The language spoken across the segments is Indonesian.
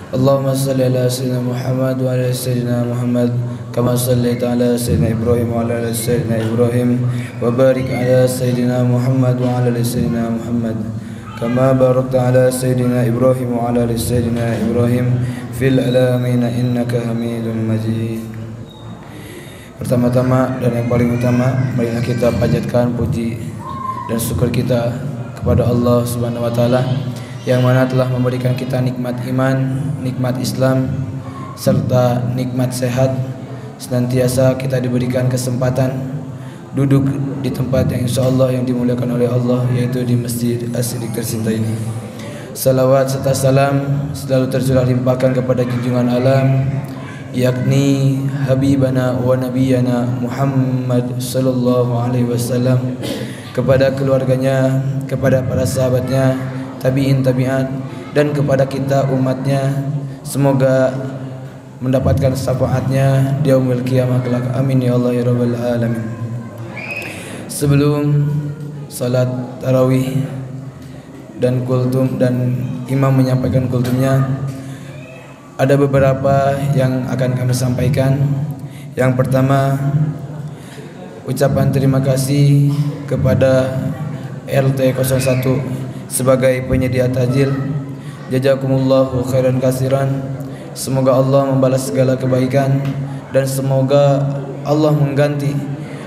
Allahumma salli ala sayyidina Muhammad wa ala sayyidina Muhammad kama sallaita ala sayyidina Ibrahim wa ala sayyidina Ibrahim wa barik ala sayyidina Muhammad wa ala sayyidina Muhammad kama barakta ala sayyidina Ibrahim wa ala sayyidina Ibrahim fil alamin innaka Hamidum Majid. Pertama-tama dan yang paling utama, marilah kita panjatkan puji dan syukur kita kepada Allah Subhanahu wa taala yang mana telah memberikan kita nikmat iman, nikmat Islam serta nikmat sehat. Senantiasa kita diberikan kesempatan duduk di tempat yang insyaallah yang dimuliakan oleh Allah, yaitu di Masjid As-Siddiq tercinta ini. Salawat serta salam selalu tercurah limpahkan kepada junjungan alam, yakni Habibana wa Nabiyana Muhammad sallallahu alaihi wasallam, kepada keluarganya, kepada para sahabatnya, tabi'in tabi'at, dan kepada kita umatnya. Semoga mendapatkan syafaatnya di yaumil qiyamah kelak. Amin ya Allah ya rabbal alamin. Sebelum salat tarawih dan kultum dan imam menyampaikan kultumnya, ada beberapa yang akan kami sampaikan. Yang pertama, ucapan terima kasih kepada RT 01 sebagai penyedia tajil. Jazakumullahu khairan katsiran. Semoga Allah membalas segala kebaikan dan semoga Allah mengganti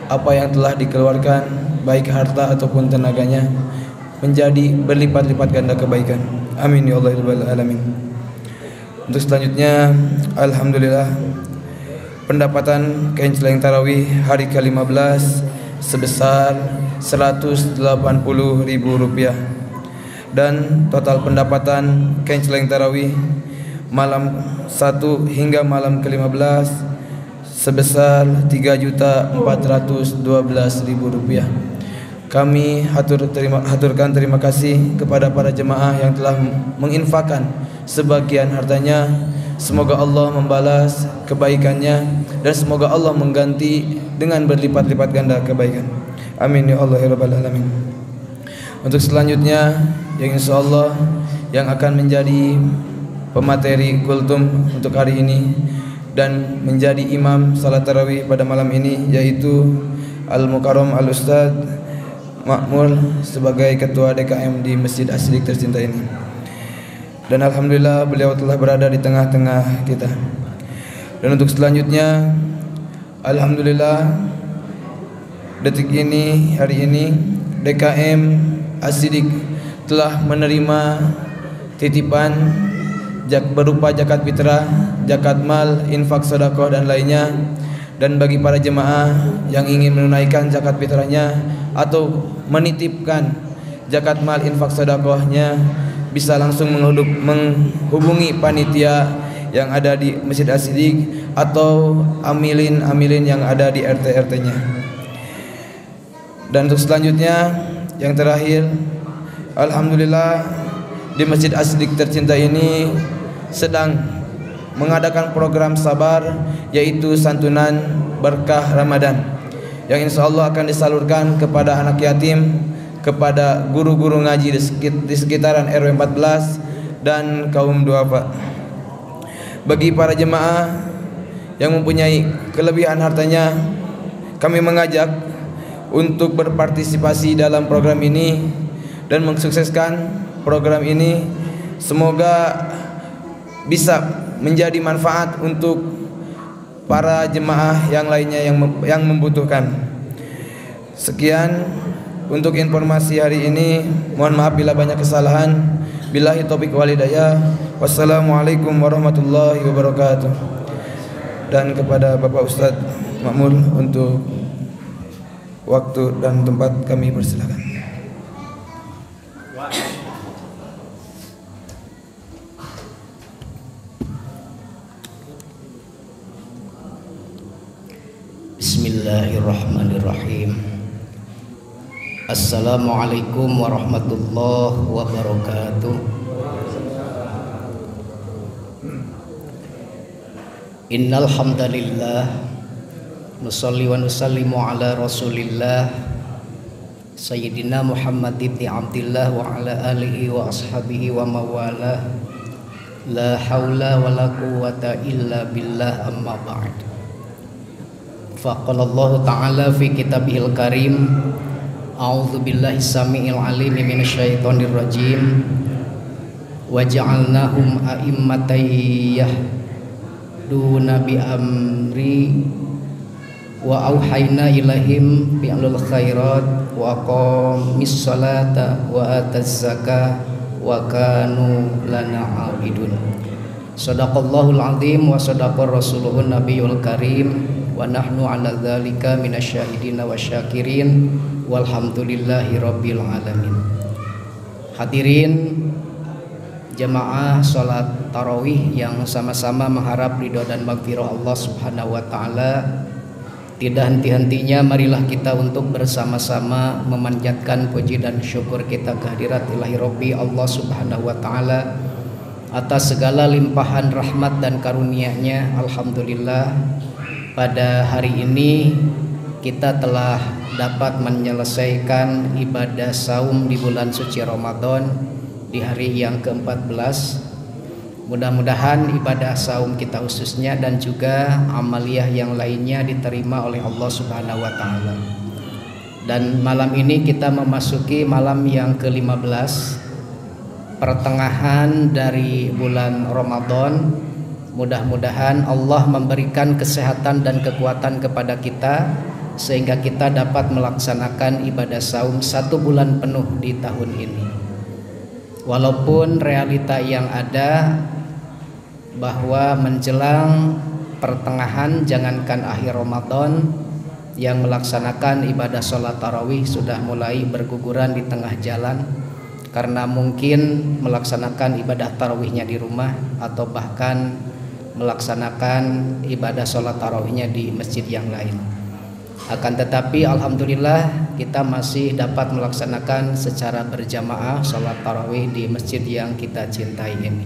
apa yang telah dikeluarkan baik harta ataupun tenaganya menjadi berlipat-lipat ganda kebaikan. Amin ya Allah ya rabbal alamin. Untuk selanjutnya, alhamdulillah, pendapatan kenceleng tarawih hari ke-15 sebesar Rp180.000 dan total pendapatan kenceleng tarawih malam 1 hingga malam ke-15 sebesar Rp3.412.000. Kami haturkan terima kasih kepada para jemaah yang telah menginfakkan sebagian hartanya. Semoga Allah membalas kebaikannya dan semoga Allah mengganti dengan berlipat-lipat ganda kebaikan. Amin ya Allah ya rabbal alamin. Untuk selanjutnya, yang insyaallah yang akan menjadi pemateri kultum untuk hari ini dan menjadi imam salat tarawih pada malam ini, yaitu Al-Mukarram Al-Ustaz Makmur sebagai ketua DKM di Masjid As-Siddiq tercinta ini. Dan alhamdulillah beliau telah berada di tengah-tengah kita. Dan untuk selanjutnya, alhamdulillah detik ini, hari ini DKM As-Siddiq telah menerima titipan berupa zakat fitrah, zakat mal, infak sedekah dan lainnya. Dan bagi para jemaah yang ingin menunaikan zakat fitrahnya atau menitipkan zakat mal, infak sedekahnya, bisa langsung menghubungi panitia yang ada di Masjid As-Siddiq atau amilin yang ada di RT-RT-nya. Dan untuk selanjutnya, yang terakhir, alhamdulillah di Masjid As-Siddiq tercinta ini sedang mengadakan program sabar, yaitu santunan berkah Ramadan, yang insyaallah akan disalurkan kepada anak yatim, kepada guru-guru ngaji di sekitaran RW 14 dan kaum duafa. Bagi para jemaah yang mempunyai kelebihan hartanya, kami mengajak untuk berpartisipasi dalam program ini dan mensukseskan program ini. Semoga bisa menjadi manfaat untuk para jemaah yang lainnya yang membutuhkan. Sekian untuk informasi hari ini. Mohon maaf bila banyak kesalahan. Billahi taufiq wal hidayah. Wassalamualaikum warahmatullahi wabarakatuh. Dan kepada Bapak Ustadz Makmur untuk waktu dan tempat kami persilakan. Bismillahirrahmanirrahim. Assalamualaikum warahmatullahi wabarakatuh. Innal hamdalillah nusalli wa nusallimu ala Rasulillah Sayyidina Muhammad ibn Abdillah wa ala alihi wa ashabihi wa mawalah. La haula wa la quwwata illa billah, amma ba'd. Faqala Allah Ta'ala fi kitabihil karim, a'udzu billahi samiil alim minasyaitonir rajim, wa ja'alnahum a'immatan yahduna bi amri wa auhayna ilaihim bi'alul khairat wa aqamis salata wa ataz zakah wa kanu lana abidun. Shadaqallahul azim wa shadaqar rasuluhun nabiyul karim wa nahnu ala dzalika minasyahidina wasyakirin walhamdulillahi rabbil alamin. Hadirin jemaah salat tarawih yang sama-sama mengharap ridha dan maghfirah Allah Subhanahu wa taala, tidak henti-hentinya marilah kita untuk bersama-sama memanjatkan puji dan syukur kita kehadirat Ilahi Rabbi Allah Subhanahu wa taala atas segala limpahan rahmat dan karunia-Nya. Alhamdulillah, pada hari ini kita telah dapat menyelesaikan ibadah saum di bulan suci Ramadan di hari yang ke-14. Mudah-mudahan ibadah saum kita khususnya dan juga amaliyah yang lainnya diterima oleh Allah Subhanahu wa taala. Dan malam ini kita memasuki malam yang ke-15, pertengahan dari bulan Ramadan. Mudah-mudahan Allah memberikan kesehatan dan kekuatan kepada kita sehingga kita dapat melaksanakan ibadah saum 1 bulan penuh di tahun ini. Walaupun realita yang ada bahwa menjelang pertengahan, jangankan akhir Ramadan, yang melaksanakan ibadah sholat tarawih sudah mulai berguguran di tengah jalan karena mungkin melaksanakan ibadah tarawihnya di rumah atau bahkan melaksanakan ibadah sholat tarawihnya di masjid yang lain. Akan tetapi alhamdulillah kita masih dapat melaksanakan secara berjamaah sholat tarawih di masjid yang kita cintai ini.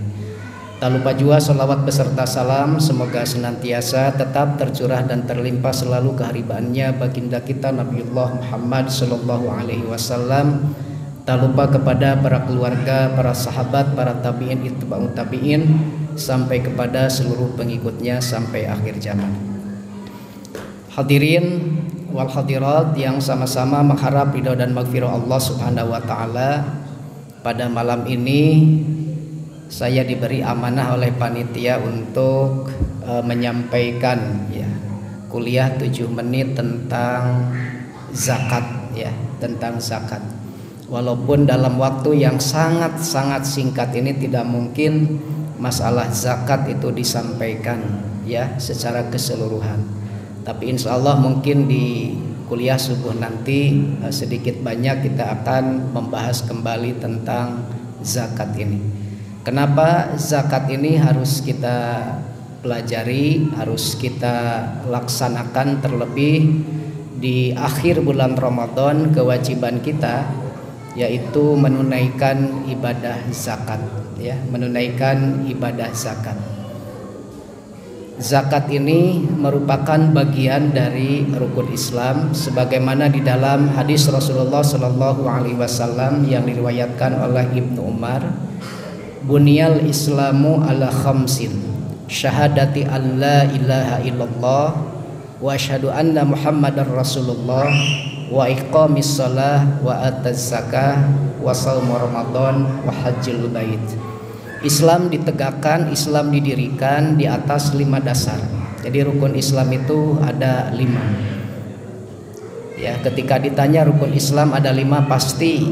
Tak lupa juga salawat beserta salam semoga senantiasa tetap tercurah dan terlimpah selalu keharibaannya baginda kita Nabiullah Muhammad sallallahu alaihi wasallam. Tak lupa kepada para keluarga, para sahabat, para tabi'in, itba'ut tabi'in, sampai kepada seluruh pengikutnya sampai akhir zaman. Hadirin wal hadirat yang sama-sama mengharap ridha dan maghfirah Allah Subhanahu wa taala, pada malam ini saya diberi amanah oleh panitia untuk menyampaikan kuliah 7 menit tentang zakat tentang zakat. Walaupun dalam waktu yang sangat-sangat singkat ini tidak mungkin masalah zakat itu disampaikan secara keseluruhan. Tapi insya Allah mungkin di kuliah subuh nanti sedikit banyak kita akan membahas kembali tentang zakat ini. Kenapa zakat ini harus kita pelajari, harus kita laksanakan terlebih di akhir bulan Ramadan? Kewajiban kita yaitu menunaikan ibadah zakat, menunaikan ibadah zakat. Zakat ini merupakan bagian dari rukun Islam sebagaimana di dalam hadis Rasulullah sallallahu alaihi wasallam yang diriwayatkan oleh Ibnu Umar. Bunyal Islamu ala khamsin, syahadati an la ilaha illallah wa asyhadu anna Muhammadar Rasulullah wa iqamis shalah wa ataz zakah wa shaum Ramadan wa hajjul bait. Islam ditegakkan, Islam didirikan di atas 5 dasar. Jadi rukun Islam itu ada 5. Ketika ditanya rukun Islam ada 5, pasti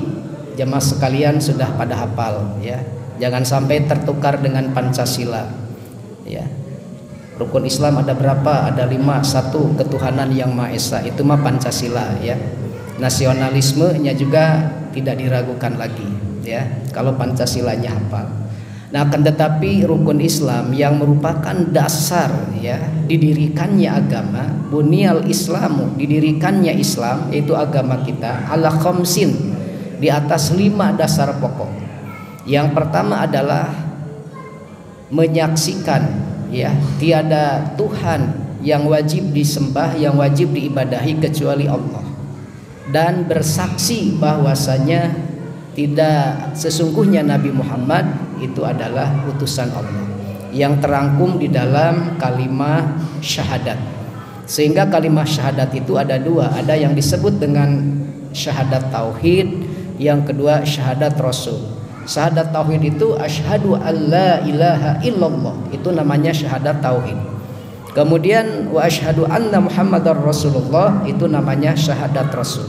jemaah sekalian sudah pada hafal Jangan sampai tertukar dengan Pancasila. Rukun Islam ada berapa? Ada 5. 1, ketuhanan yang Maha Esa, itu mah Pancasila Nasionalismenya juga tidak diragukan lagi kalau Pancasilanya hafal. Nah, akan tetapi rukun Islam yang merupakan dasar didirikannya agama, bunyal Islamu, didirikannya Islam yaitu agama kita ala khamsin, di atas 5 dasar pokok. Yang pertama adalah menyaksikan tiada Tuhan yang wajib disembah, yang wajib diibadahi kecuali Allah, dan bersaksi bahwasanya tidak sesungguhnya Nabi Muhammad itu adalah utusan Allah yang terangkum di dalam kalimah syahadat. Sehingga kalimah syahadat itu ada dua, ada yang disebut dengan syahadat tauhid, yang kedua syahadat rasul. Syahadat tauhid itu asyhadu alla ilaha illallah, itu namanya syahadat tauhid. Kemudian wa asyhadu anna muhammadar rasulullah, itu namanya syahadat rasul.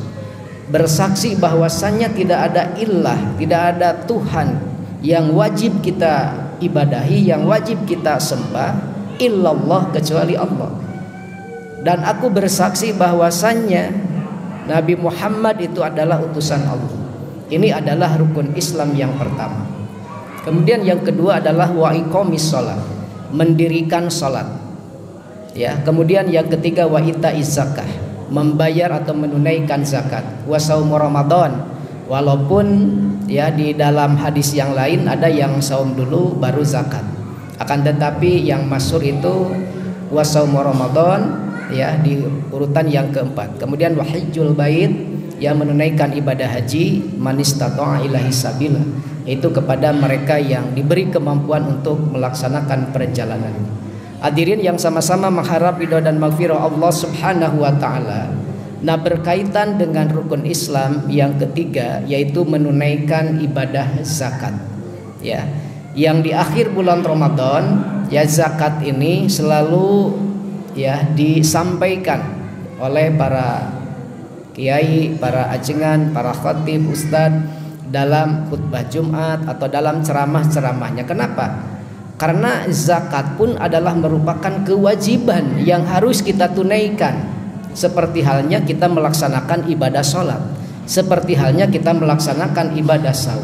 Bersaksi bahwasannya tidak ada ilah, tidak ada Tuhan yang wajib kita ibadahi, yang wajib kita sembah illallah, kecuali Allah. Dan aku bersaksi bahwasannya Nabi Muhammad itu adalah utusan Allah. Ini adalah rukun Islam yang pertama. Kemudian yang kedua adalah wa iqamis shalah, mendirikan salat. Ya, kemudian yang ketiga wa itaiz zakah, membayar atau menunaikan zakat. Wa saum Ramadan, walaupun ya di dalam hadis yang lain ada yang saum dulu baru zakat. Akan tetapi yang masyhur itu wa saum Ramadan, ya di urutan yang keempat. Kemudian wa hajjul bait, yang menunaikan ibadah haji, man istata'a ilaihi sabila, itu kepada mereka yang diberi kemampuan untuk melaksanakan perjalanan. Hadirin yang sama-sama mengharap ridha dan maghfirah Allah Subhanahu wa taala. Nah, berkaitan dengan rukun Islam yang ketiga, yaitu menunaikan ibadah zakat. Ya, yang di akhir bulan Ramadan, ya zakat ini selalu ya disampaikan oleh para kiai, para ajengan, para khatib, ustadz dalam khutbah Jumat atau dalam ceramah-ceramahnya. Kenapa? Karena zakat pun adalah merupakan kewajiban yang harus kita tunaikan, seperti halnya kita melaksanakan ibadah sholat, seperti halnya kita melaksanakan ibadah saum.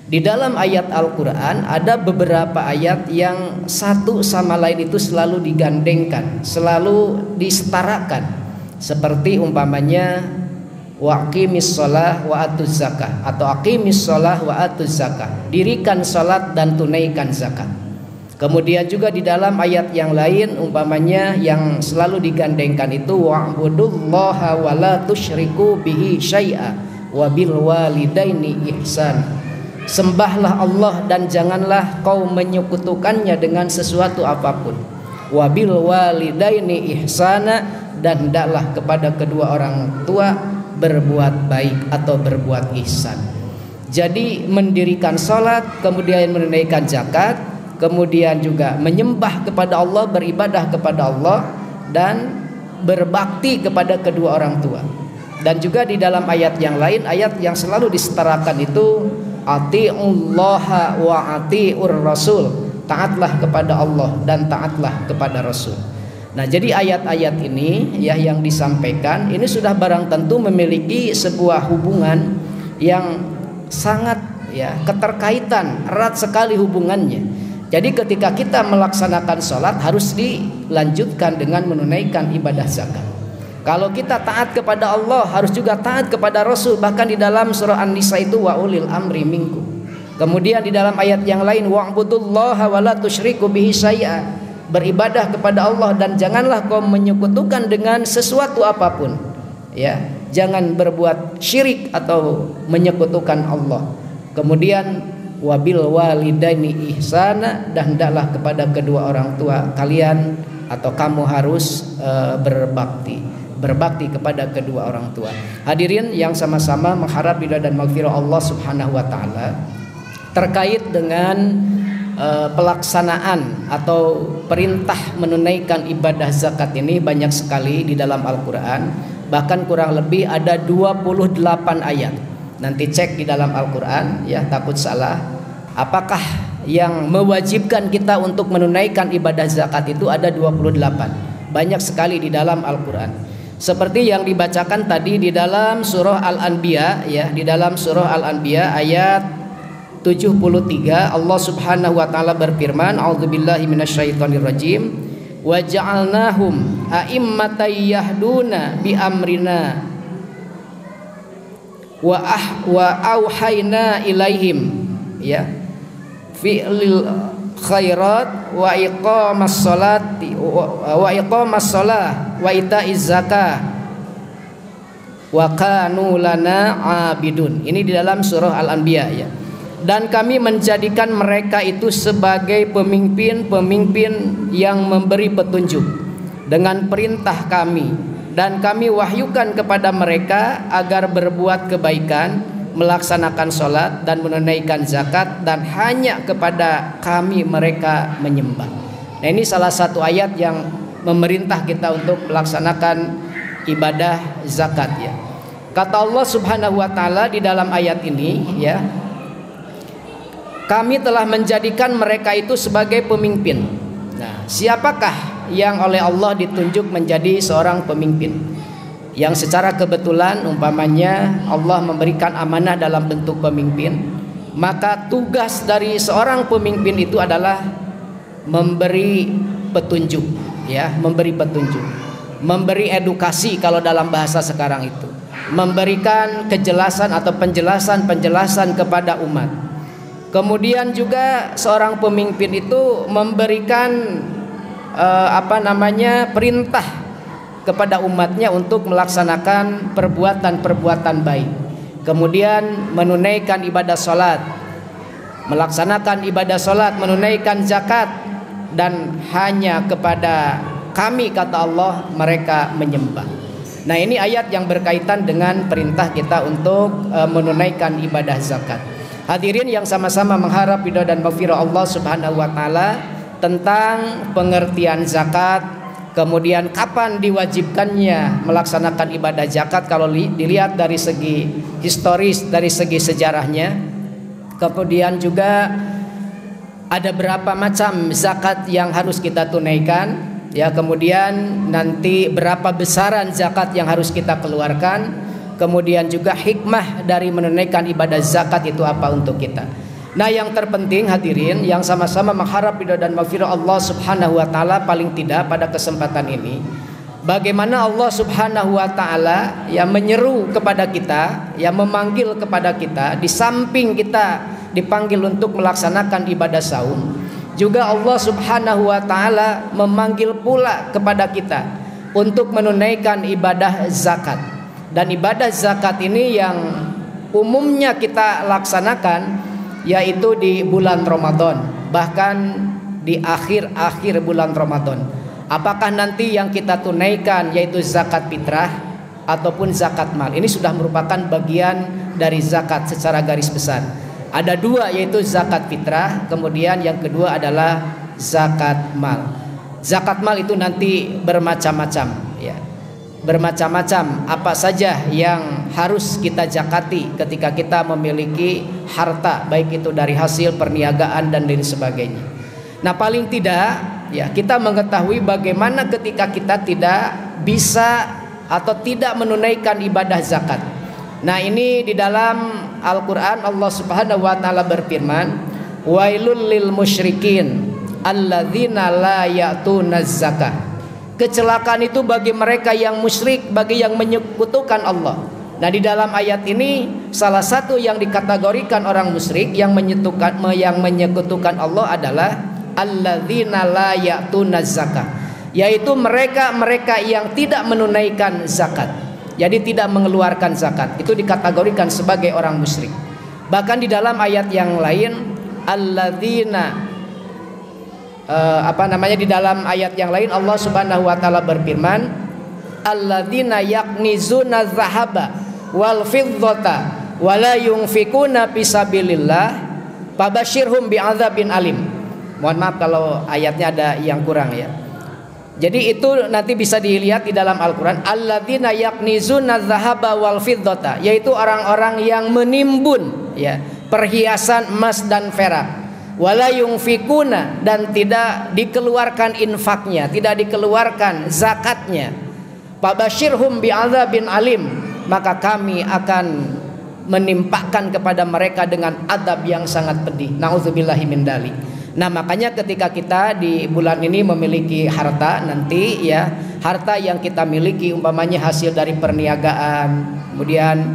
Di dalam ayat Al-Quran ada beberapa ayat yang satu sama lain itu selalu digandengkan, selalu disetarakan. Seperti umpamanya wa aqimis shalah wa atuz zakah, atau aqimis shalah wa atuz zakah, dirikan salat dan tunaikan zakat. Kemudian juga di dalam ayat yang lain umpamanya yang selalu digandengkan itu wa'budullaha wa la tusyriku bihi syai'a wa bil walidaini ihsan. Sembahlah Allah dan janganlah kau menyekutukannya dengan sesuatu apapun. Wa bil walidaini ihsana, dan hendaklah kepada kedua orang tua berbuat baik atau berbuat ihsan. Jadi mendirikan salat, kemudian menunaikan zakat, kemudian juga menyembah kepada Allah, beribadah kepada Allah, dan berbakti kepada kedua orang tua. Dan juga di dalam ayat yang lain, ayat yang selalu disetarakan itu ati'ullaha wa ati'ur rasul, taatlah kepada Allah dan taatlah kepada Rasul. Nah, jadi ayat-ayat ini ya yang disampaikan ini sudah barang tentu memiliki sebuah hubungan yang sangat ya keterkaitan, erat sekali hubungannya. Jadi ketika kita melaksanakan sholat harus dilanjutkan dengan menunaikan ibadah zakat. Kalau kita taat kepada Allah harus juga taat kepada Rasul. Bahkan di dalam surah An-Nisa itu wa ulil amri minkum. Kemudian di dalam ayat yang lain wa'budullaha wa la tusyriku bihi syai'a, beribadah kepada Allah dan janganlah kau menyekutukan dengan sesuatu apapun. Ya, jangan berbuat syirik atau menyekutukan Allah. Kemudian wabil walidaini ihsana, dan hendaklah kepada kedua orang tua kalian atau kamu harus berbakti kepada kedua orang tua. Hadirin yang sama-sama mengharap ridha dan maghfirah Allah Subhanahu wa taala terkait dengan pelaksanaan atau perintah menunaikan ibadah zakat ini banyak sekali di dalam Al-Qur'an, bahkan kurang lebih ada 28 ayat. Nanti cek di dalam Al-Quran ya, takut salah. Apakah yang mewajibkan kita untuk menunaikan ibadah zakat itu ada 28. Banyak sekali di dalam Al-Quran. Seperti yang dibacakan tadi di dalam surah Al-Anbiya ya, di dalam surah Al-Anbiya ayat 73 Allah Subhanahu wa taala berfirman, a'udzubillahi minasyaitonirrajim, wa ja'alnahum a'immatan yahduna bi amrina wa auhayna ilaihim ya fi'lil khairat wa iqamas salati wa iqamas salah wa itaiz zakah wa kanu lana abidun. Ini di dalam surah Al-Anbiya ya. dan kami menjadikan mereka itu sebagai pemimpin-pemimpin yang memberi petunjuk dengan perintah kami, dan kami wahyukan kepada mereka agar berbuat kebaikan, melaksanakan sholat dan menunaikan zakat, dan hanya kepada kami mereka menyembah. Nah, ini salah satu ayat yang memerintah kita untuk melaksanakan ibadah zakat ya. Kata Allah Subhanahu wa taala di dalam ayat ini ya, kami telah menjadikan mereka itu sebagai pemimpin. Nah, siapakah yang oleh Allah ditunjuk menjadi seorang pemimpin? Yang secara kebetulan umpamanya Allah memberikan amanah dalam bentuk pemimpin, maka tugas dari seorang pemimpin itu adalah memberi petunjuk ya, memberi petunjuk, memberi edukasi kalau dalam bahasa sekarang itu, memberikan kejelasan atau penjelasan kepada umat. Kemudian juga seorang pemimpin itu memberikan perintah kepada umatnya untuk melaksanakan perbuatan-perbuatan baik. Kemudian menunaikan ibadah sholat, melaksanakan ibadah sholat, menunaikan zakat, dan hanya kepada kami, kata Allah, mereka menyembah. Nah, ini ayat yang berkaitan dengan perintah kita untuk menunaikan ibadah zakat. Hadirin yang sama-sama mengharap ridha dan maghfirah Allah Subhanahu wa taala tentang pengertian zakat, kemudian kapan diwajibkannya melaksanakan ibadah zakat kalau dilihat dari segi historis, dari segi sejarahnya. Kemudian juga ada berapa macam zakat yang harus kita tunaikan ya, kemudian nanti berapa besaran zakat yang harus kita keluarkan, kemudian juga hikmah dari menunaikan ibadah zakat itu apa untuk kita. Nah, yang terpenting hadirin yang sama-sama mengharap ridha dan maghfirah Allah Subhanahu wa taala, paling tidak pada kesempatan ini bagaimana Allah Subhanahu wa taala yang menyeru kepada kita, yang memanggil kepada kita, di samping kita dipanggil untuk melaksanakan ibadah saum, juga Allah Subhanahu wa taala memanggil pula kepada kita untuk menunaikan ibadah zakat. Dan ibadah zakat ini yang umumnya kita laksanakan yaitu di bulan Ramadan, bahkan di akhir-akhir bulan Ramadan. Apakah nanti yang kita tunaikan yaitu zakat fitrah ataupun zakat mal, ini sudah merupakan bagian dari zakat secara garis besar. Ada dua, yaitu zakat fitrah, kemudian yang kedua adalah zakat mal. Zakat mal itu nanti bermacam-macam ya. Bermacam-macam apa saja yang harus kita zakati ketika kita memiliki harta, baik itu dari hasil perniagaan dan lain sebagainya. Nah, paling tidak ya kita mengetahui bagaimana ketika kita tidak bisa atau tidak menunaikan ibadah zakat. Nah, ini di dalam Al-Quran Allah Subhanahu wa ta'ala berfirman, wailul lil musyrikin alladzina la ya'tunaz zakah. Kecelakaan itu bagi mereka yang musyrik, bagi yang menyekutukan Allah. Nah, di dalam ayat ini salah satu yang dikategorikan orang musyrik yang menyekutukan Allah adalah alladzina la ya'tunaz zakah, yaitu mereka yang tidak menunaikan zakat. Jadi tidak mengeluarkan zakat, itu dikategorikan sebagai orang musyrik. Bahkan di dalam ayat yang lain alladzina di dalam ayat yang lain Allah Subhanahu wa taala berfirman, alladzina yaknizuna dzahaba wal fiddata wala yunfikuna fisabilillah fabasyirhum bi'adzabin alim. Mohon maaf kalau ayatnya ada yang kurang ya. Jadi itu nanti bisa dilihat di dalam Al-Quran, alladzina yaknizuna dzahaba wal fiddata, yaitu orang-orang yang menimbun ya perhiasan emas dan perak, wala yunfikuna, dan tidak dikeluarkan infaknya, tidak dikeluarkan zakatnya, fabasyirhum bi'adzabin alim, maka kami akan menimpakan kepada mereka dengan adab yang sangat pedih. Nauzubillahi min dzalik. Nah, makanya ketika kita di bulan ini memiliki harta, nanti ya harta yang kita miliki umpamanya hasil dari perniagaan, kemudian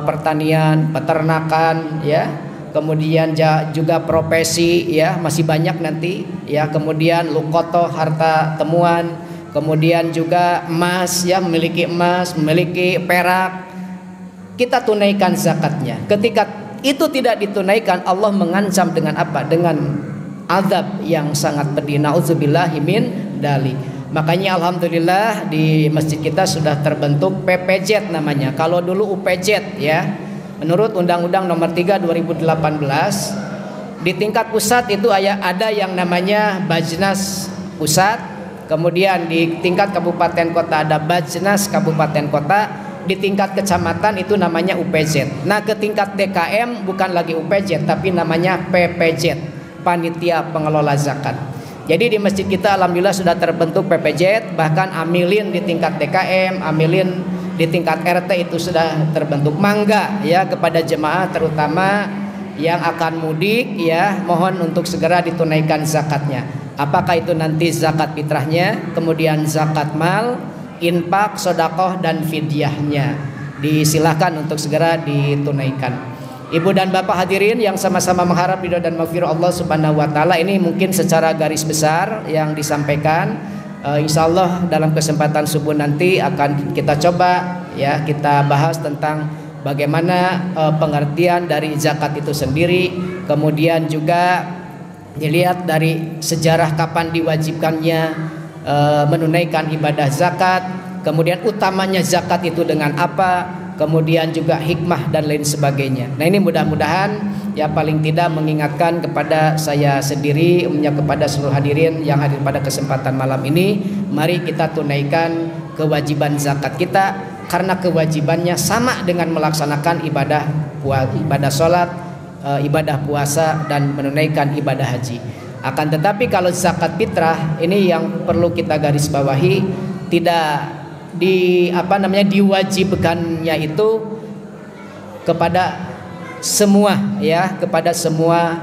pertanian, peternakan ya, kemudian juga profesi ya, masih banyak nanti ya, kemudian lukoto, harta temuan, kemudian juga emas ya, memiliki emas, memiliki perak, kita tunaikan zakatnya. Ketika itu tidak ditunaikan, Allah mengancam dengan apa? Dengan azab yang sangat pedih. Nauzubillahi min dzalik. Makanya alhamdulillah di masjid kita sudah terbentuk PPZ namanya. Kalau dulu UPZ ya. Menurut Undang-Undang Nomor 3 2018 di tingkat pusat itu ada yang namanya Bajnas pusat, kemudian di tingkat kabupaten kota ada Bajnas kabupaten kota, di tingkat kecamatan itu namanya UPZ. Nah, ke tingkat DKM bukan lagi UPZ tapi namanya PPZ, Panitia Pengelola Zakat. Jadi di masjid kita alhamdulillah sudah terbentuk PPZ, bahkan amilin di tingkat DKM, amilin di tingkat RT itu sudah terbentuk. Mangga ya kepada jemaah terutama yang akan mudik ya, mohon untuk segera ditunaikan zakatnya. Apakah itu nanti zakat fitrahnya, kemudian zakat mal, infak, sedekah dan fidyahnya. Disilahkan untuk segera ditunaikan. Ibu dan bapak hadirin yang sama-sama mengharap ridho dan maghfirah Allah Subhanahu wa taala, ini mungkin secara garis besar yang disampaikan. Insyaallah dalam kesempatan subuh nanti akan kita coba ya, kita bahas tentang bagaimana pengertian dari zakat itu sendiri, kemudian juga dilihat dari sejarah kapan diwajibkannya menunaikan ibadah zakat, kemudian utamanya zakat itu dengan apa, kemudian juga hikmah dan lain sebagainya. Nah, ini mudah-mudahan ya paling tidak mengingatkan kepada saya sendiri, kepada seluruh hadirin yang hadir pada kesempatan malam ini, mari kita tunaikan kewajiban zakat kita, karena kewajibannya sama dengan melaksanakan ibadah sholat, ibadah puasa dan menunaikan ibadah haji. Akan tetapi kalau zakat fitrah ini yang perlu kita garis bawahi, tidak diwajibkannya itu kepada semua ya, kepada semua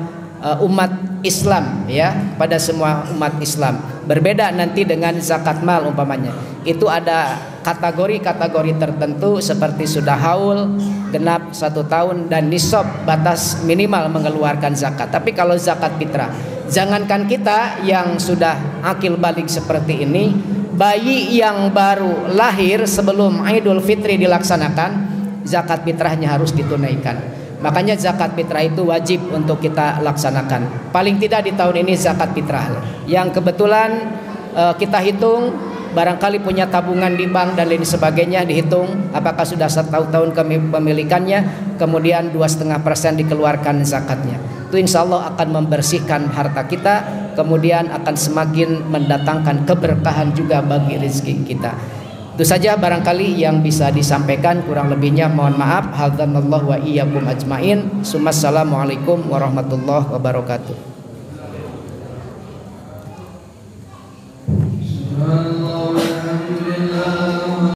umat Islam ya, kepada semua umat Islam. Berbeda nanti dengan zakat mal umpamanya. Itu ada kategori-kategori tertentu seperti sudah haul, genap 1 tahun dan nisab batas minimal mengeluarkan zakat. Tapi kalau zakat fitrah, jangankan kita yang sudah akil balik seperti ini, bayi yang baru lahir sebelum Idul Fitri dilaksanakan, zakat fitrahnya harus ditunaikan. Makanya zakat fitrah itu wajib untuk kita laksanakan. Paling tidak di tahun ini zakat fitrah yang kebetulan kita hitung, barangkali punya tabungan di bank dan lain sebagainya, dihitung apakah sudah 1 tahun kepemilikannya, kemudian 2,5% dikeluarkan zakatnya. Itu insya Allah akan membersihkan harta kita, kemudian akan semakin mendatangkan keberkahan juga bagi rezeki kita. Itu saja barangkali yang bisa disampaikan, kurang lebihnya mohon maaf. Hadzanallahu wa iyyakum ajmain. Assalamualaikum warahmatullahi wabarakatuh.